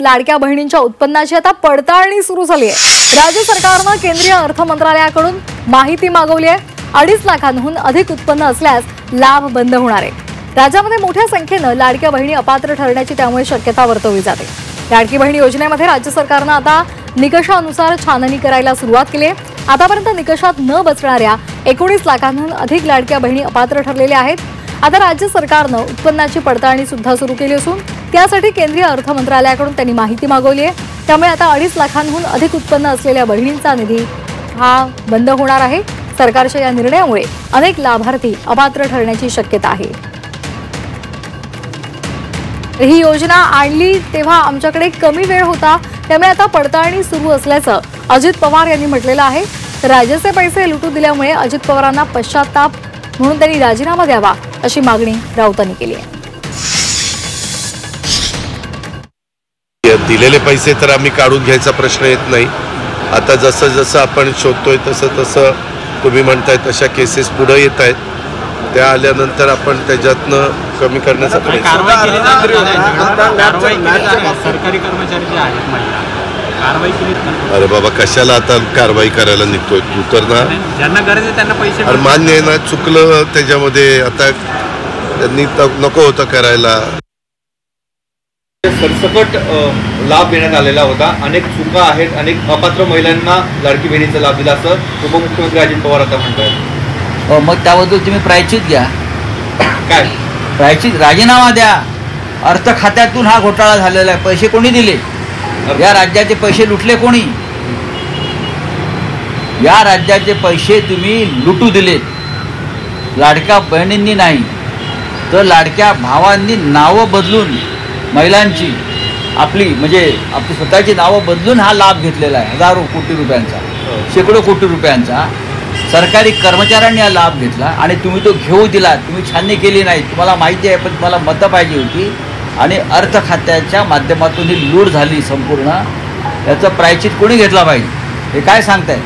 लाडक्या बहिणींच्या उत्पन्नाची आता पडताळणी सुरू झाली आहे। राज्य सरकारने केंद्रीय अर्थ मंत्रालयाकडून माहिती मागवली आहे। 2.5 लाखांहून अधिक उत्पन्न असल्यास लाभ बंद होणार आहे। राज्यामध्ये मोठ्या संख्येने लाडक्या बहिणी अपात्र ठरण्याची त्यामुळे शक्यता वर्तवली जाते। लाडकी बहीण योजनेमध्ये राज्य सरकारने आता निकषानुसार छाननी करायला सुरुवात केली आहे। आतापर्यंत निकषात न बसणाऱ्या 19 लाखांहून अधिक लाडक्या बहिणी अपात्र ठरलेल्या आहेत। आता राज्य सरकारने उत्पन्नाची पडताळणी सुद्धा सुरू केली असून त्यासाठी केंद्रीय अर्थ मंत्रालयाकडून त्यांनी माहिती मागवली आहे। त्यामुळे आता 2.5 लाखांहून अधिक उत्पन्न असलेल्या बहिणींचा निधी हा बंद होणार आहे। सरकारच्या या निर्णयामुळे अनेक लाभार्थी अपात्र ठरण्याची शक्यता आहे। ही योजना आणली तेव्हा आमच्याकडे कमी वेळ होता, त्यामुळे आता पडताळणी सुरू असल्याचं अजित पवार यांनी म्हटलेलं आहे। राज्याचे पैसे लुटू दिल्यामुळे अजित पवारांना पश्चाताप म्हणून त्यांनी राजीनामा द्यावा अशी मागणी राऊतांनी केली आहे। दिलेले पैसे तर आम्ही काढून घ्यायचा प्रश्न येत नाही। आता जसं जसं आपण शोधतोय तसं तसं तुम्ही म्हणताय तशा केसेस पुढे येत आहेत। त्या आल्यानंतर आपण त्याच्यातनं कमी करण्याचा प्रयत्न। सरकारी कर्मचारी जे आहेत महिला कारवाई केली। अरे बाबा कशाला आता कारवाई करायला निघतोय तू तर ना? ज्यांना गरज आहे त्यांना पैसे। अरे मान्य आहे ना, चुकलं त्याच्यामध्ये, आता त्यांनी नको होतं करायला। सरसकट लाभ देण्यात आलेला होता। अनेक चुका आहेत, अनेक अपात्र महिलांना लाडकी बहिणीचा लाभ दिला असं उपमुख्यमंत्री अजित पवार आता म्हणतात। मग त्याबद्दल तुम्ही प्रायश्चित घ्या। काय प्रायश्चित? राजीनामा द्या। अर्थ खात्यातून हा घोटाळा झालेला आहे। पैसे कोणी दिले? या राज्याचे पैसे लुटले कोणी? या राज्याचे पैसे तुम्ही लुटू दिलेत। लाडक्या बहिणींनी नाही तर लाडक्या भावांनी नावं बदलून महिलांची आपली स्वतःची नावं बदलून हा लाभ घेतलेला आहे। हजारो कोटी रुपयांचा, शेकडो कोटी रुपयांचा सरकारी कर्मचाऱ्यांनी हा लाभ घेतला आणि तुम्ही तो घेऊ दिला। तुम्ही छाननी केली नाही। तुम्हाला माहिती आहे, पण तुम्हाला मतं पाहिजे होती आणि अर्थ खात्याच्या माध्यमातून ही लूट झाली संपूर्ण। याचं प्रायश्चित कोणी घेतला पाहिजे? हे काय सांगताय?